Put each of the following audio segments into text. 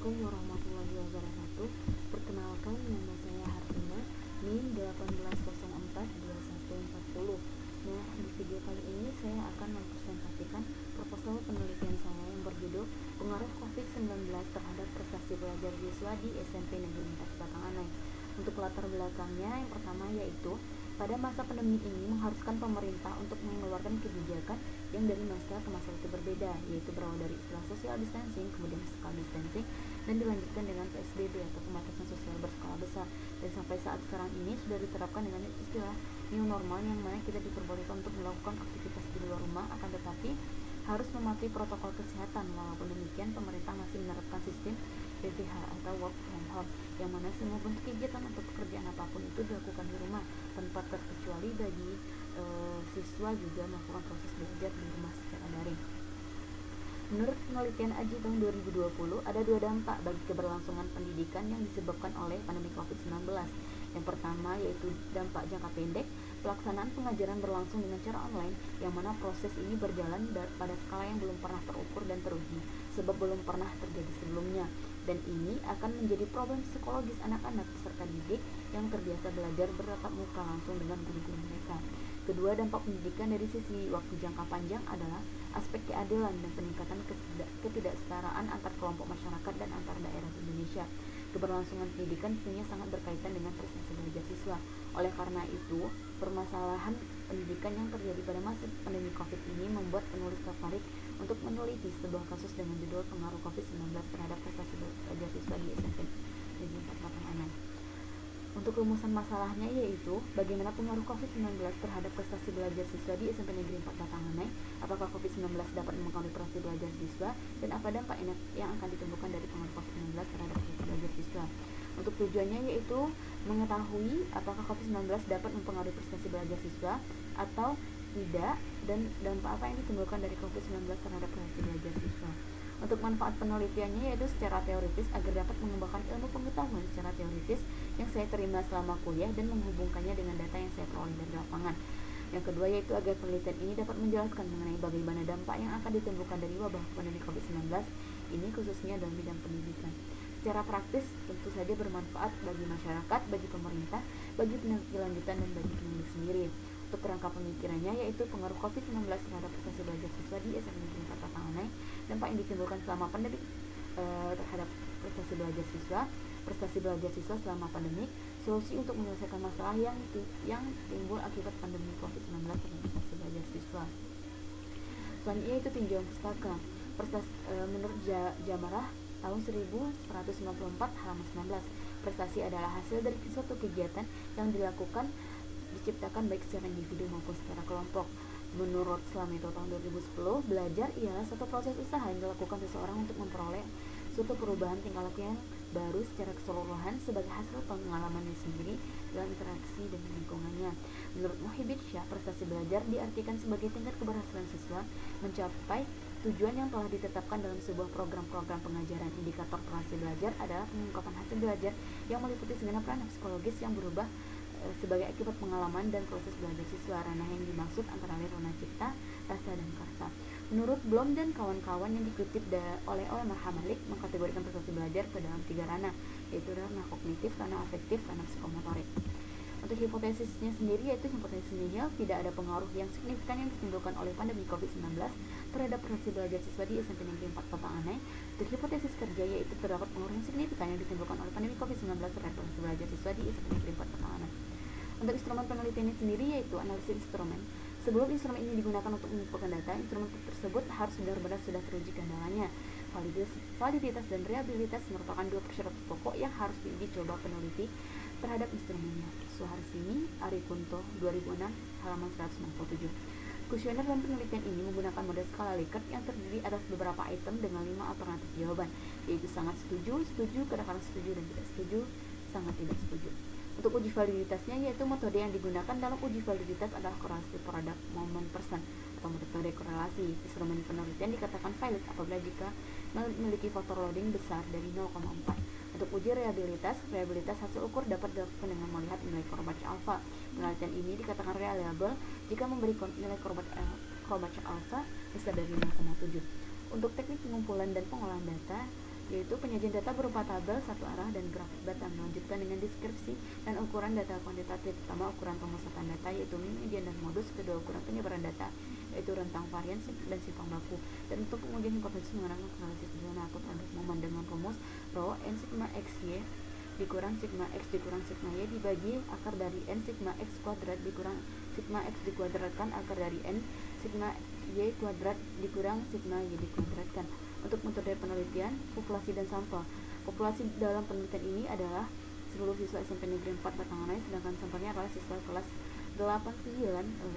Assalamualaikum warahmatullahi wabarakatuh. Perkenalkan, nama saya Hartina, NIM 18042140. Nah, di video kali ini saya akan mempresentasikan proposal penelitian saya yang berjudul Pengaruh COVID-19 terhadap prestasi belajar siswa di SMP Negeri 4 Batanganai. Untuk latar belakangnya, yang pertama yaitu pada masa pandemi ini mengharuskan pemerintah untuk mengeluarkan kebijakan yang dari masa ke masa itu berbeda, yaitu berawal dari istilah social distancing, kemudian physical distancing, dan dilanjutkan dengan PSBB atau pembatasan sosial berskala besar. Dan sampai saat sekarang ini sudah diterapkan dengan istilah new normal, yang mana kita diperbolehkan untuk melakukan aktivitas di luar rumah, akan tetapi harus mematuhi protokol kesehatan. Walaupun demikian, pemerintah masih menerapkan sistem WFH atau work from home, yang mana semua bentuk kegiatan atau pekerjaan apapun itu dilakukan di rumah tanpa terkecuali bagi siswa juga melakukan proses belajar di rumah secara daring. Menurut penelitian AJI tahun 2020, ada dua dampak bagi keberlangsungan pendidikan yang disebabkan oleh pandemi COVID-19. Yang pertama yaitu dampak jangka pendek, pelaksanaan pengajaran berlangsung dengan cara online, yang mana proses ini berjalan pada skala yang belum pernah terukur dan teruji, sebab belum pernah terjadi sebelumnya. Dan ini akan menjadi problem psikologis anak-anak peserta didik yang terbiasa belajar bertatap muka langsung dengan guru-guru mereka. Kedua, dampak pendidikan dari sisi waktu jangka panjang adalah aspek keadilan dan peningkatan ketidaksetaraan antar kelompok masyarakat dan antar daerah di Indonesia. Keberlangsungan pendidikan tentunya sangat berkaitan dengan prestasi belajar siswa. Oleh karena itu, permasalahan pendidikan yang terjadi pada masa pandemi COVID ini membuat penulis tertarik untuk meneliti sebuah kasus dengan judul Pengaruh COVID-19 terhadap prestasi belajar siswa di SMP Negeri 4 Batanganai. Untuk rumusan masalahnya yaitu bagaimana pengaruh COVID-19 terhadap prestasi belajar siswa di SMP Negeri 4 Batanganai, apakah COVID-19 dapat mempengaruhi prestasi belajar siswa, dan apa dampak yang akan ditimbulkan dari pengaruh COVID-19 terhadap prestasi belajar siswa. Untuk tujuannya yaitu mengetahui apakah COVID-19 dapat mempengaruhi prestasi belajar siswa atau tidak, dan dampak apa yang ditimbulkan dari COVID-19 terhadap prestasi belajar siswa. Untuk manfaat penelitiannya yaitu secara teoritis agar dapat mengembangkan ilmu pengetahuan secara teoritis yang saya terima selama kuliah dan menghubungkannya dengan data yang saya peroleh dari lapangan. Yang kedua yaitu agar penelitian ini dapat menjelaskan mengenai bagaimana dampak yang akan ditimbulkan dari wabah pandemi COVID-19 ini khususnya dalam bidang pendidikan. Secara praktis tentu saja bermanfaat bagi masyarakat, bagi pemerintah, bagi peneliti lanjutan, dan bagi penulis sendiri. Untuk kerangka pemikirannya yaitu pengaruh COVID-19 terhadap prestasi belajar siswa di SMP Negeri 4 Batanganai, dampak yang ditimbulkan selama pandemi terhadap prestasi belajar siswa selama pandemi, solusi untuk menyelesaikan masalah yang timbul akibat pandemi COVID-19 terhadap prestasi belajar siswa. Selanjutnya itu tinjauan pustaka. Menurut Jamarah tahun 1194 halaman 19, prestasi adalah hasil dari suatu kegiatan yang diciptakan baik secara individu maupun secara kelompok. Menurut Slameto tahun 2010, belajar ialah suatu proses usaha yang dilakukan seseorang untuk memperoleh suatu perubahan tingkah laku yang baru secara keseluruhan sebagai hasil pengalamannya sendiri dalam interaksi dengan lingkungannya. Menurut Muhyiddin Syah, prestasi belajar diartikan sebagai tingkat keberhasilan siswa mencapai tujuan yang telah ditetapkan dalam sebuah program-program pengajaran. Indikator prestasi belajar adalah pengungkapan hasil belajar yang meliputi segenap ranah psikologis yang berubah sebagai akibat pengalaman dan proses belajar siswa. Ranah yang dimaksud antara lain ranah cipta, rasa, dan karsa. Menurut Bloom dan kawan-kawan yang dikutip oleh Marham Malik, mengkategorikan prestasi belajar ke dalam 3 ranah, yaitu ranah kognitif, ranah afektif, ranah psikomotorik. Untuk hipotesisnya sendiri yaitu hipotesis nihil, tidak ada pengaruh yang signifikan yang ditimbulkan oleh pandemi COVID-19 terhadap prestasi belajar siswa di SMP Negeri 4 Batanganai. Untuk hipotesis kerja yaitu terdapat pengaruh yang signifikan yang ditimbulkan oleh pandemi COVID-19 terhadap prestasi belajar siswa di SMP Negeri 4 Batanganai. Untuk instrumen penelitian sendiri yaitu analisis instrumen. Sebelum instrumen ini digunakan untuk mengumpulkan data, instrumen tersebut harus benar-benar sudah teruji keandalannya. Validitas dan reliabilitas merupakan 2 persyaratan pokok yang harus diuji coba peneliti terhadap instrumennya. Suharsini, Arikunto, 2006, halaman 167. Kuesioner dan penelitian ini menggunakan model skala Likert yang terdiri atas beberapa item dengan 5 alternatif jawaban, yaitu sangat setuju, setuju, kadang-kadang setuju, dan tidak setuju, sangat tidak setuju. Untuk uji validitasnya yaitu metode yang digunakan dalam uji validitas adalah korelasi product moment person atau metode korelasi. Instrumen penelitian dikatakan valid apabila jika memiliki faktor loading besar dari 0,4. Untuk uji reliabilitas hasil ukur dapat dilakukan dengan melihat nilai Krobach alpha. Penelitian ini dikatakan reliable jika memberi nilai Krobach alpha besar dari 0,7. Untuk teknik pengumpulan dan pengolahan data yaitu penyajian data berupa tabel satu arah dan grafik data, melanjutkan dengan deskripsi dan ukuran data kuantitatif. Pertama, ukuran pemusatan data yaitu min, median, dan modus. Kedua, ukuran penyebaran data yaitu rentang, varian, dan simpang baku. Dan untuk pengujian hipotesis menggunakan analisis zona atau produk momen dengan rumus rho n sigma xy dikurang sigma x dikurang sigma y dibagi akar dari n sigma x kuadrat dikurang sigma x dikuadratkan akar dari n sigma y kuadrat dikurang sigma y dikuadratkan. Untuk metode penelitian, populasi dan sampel. Populasi dalam penelitian ini adalah seluruh siswa SMP Negeri 4 Batanganai, sedangkan sampelnya adalah siswa kelas 89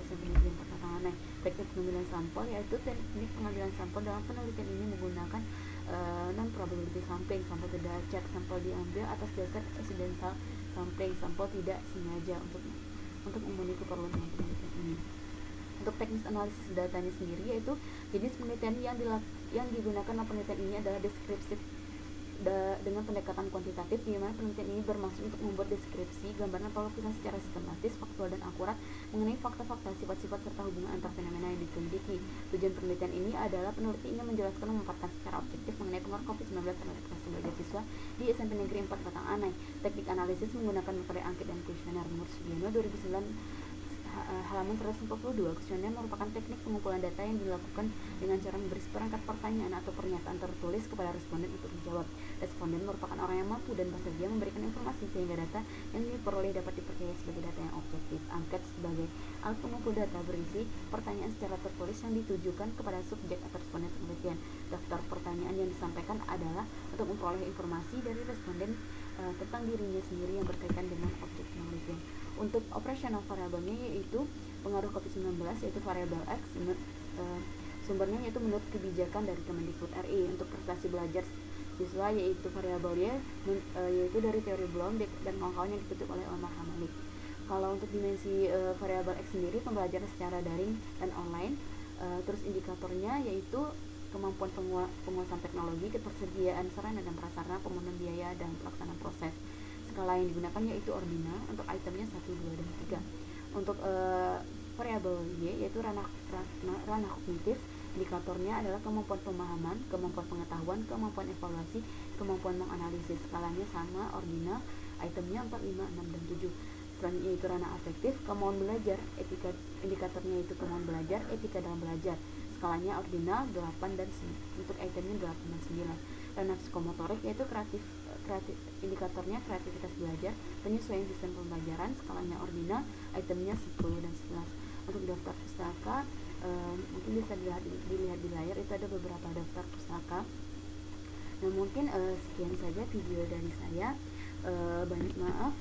SMP Negeri 4 Batanganai. Teknik pengambilan sampel yaitu teknik pengambilan sampel dalam penelitian ini menggunakan non-probability sampling. Sampel tidak acak, sampel diambil atas dasar accidental sampling, sampel tidak sengaja untuk memenuhi keperluan penelitian ini. Untuk teknis analisis datanya sendiri yaitu jenis penelitian yang digunakan dalam penelitian ini adalah deskriptif dengan pendekatan kuantitatif, di mana penelitian ini bermaksud untuk membuat deskripsi, gambaran atau lukisan secara sistematis, faktual dan akurat mengenai fakta-fakta, sifat-sifat serta hubungan antar fenomena yang diteliti. Tujuan penelitian ini adalah peneliti ingin menjelaskan dan memaparkan secara objektif mengenai pengaruh COVID-19 terhadap kelas belajar siswa di SMP Negeri 4 Batanganai. Teknik analisis menggunakan metode angket dan kuesioner. Nur Sugiono 2009 halaman 142. Kuesioner merupakan teknik pengumpulan data yang dilakukan dengan cara memberi seperangkat pertanyaan atau pernyataan tertulis kepada responden untuk dijawab. Responden merupakan orang yang mampu dan bersedia memberikan informasi sehingga data yang diperoleh dapat dipercaya sebagai data yang objektif. Angket sebagai alat pengumpul data berisi pertanyaan secara tertulis yang ditujukan kepada subjek atau responden penelitian. Daftar pertanyaan yang disampaikan adalah untuk memperoleh informasi dari responden tentang dirinya sendiri yang berkaitan dengan objek penelitian. Untuk operasional variabelnya yaitu pengaruh COVID-19 yaitu variabel X, sumbernya yaitu menurut kebijakan dari Kemendikbud RI. Untuk prestasi belajar siswa yaitu variabelnya yaitu dari teori Bloom dan kawan-kawan yang dikutip oleh Omar Hamalik. Kalau untuk dimensi variabel X sendiri, pembelajaran secara daring dan online. Terus indikatornya yaitu kemampuan penguasaan teknologi, ketersediaan sarana dan prasarana, pemenuhan biaya, dan pelaksanaan proses. Skala yang digunakan yaitu ordinal untuk itemnya 1, 2, dan 3. Untuk variabel Y yaitu ranah kognitif, indikatornya adalah kemampuan pemahaman, kemampuan pengetahuan, kemampuan evaluasi, kemampuan menganalisis. Skalanya sama, ordinal, itemnya 4, 5, 6, dan 7. Selanjutnya itu ranah afektif, kemauan belajar, etika, indikatornya itu kemauan belajar, etika dalam belajar. Skalanya ordinal 8 dan 9, untuk itemnya 8 dan 9. Ranah psikomotorik yaitu kreatif, indikatornya kreativitas belajar, penyesuaian sistem pembelajaran. Skalanya ordinal, itemnya 10 dan 11. Untuk daftar pustaka, mungkin bisa dilihat di layar, itu ada beberapa daftar pustaka. Nah, mungkin sekian saja video dari saya. Banyak maaf,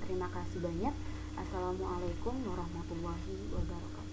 terima kasih banyak. Assalamualaikum warahmatullahi wabarakatuh.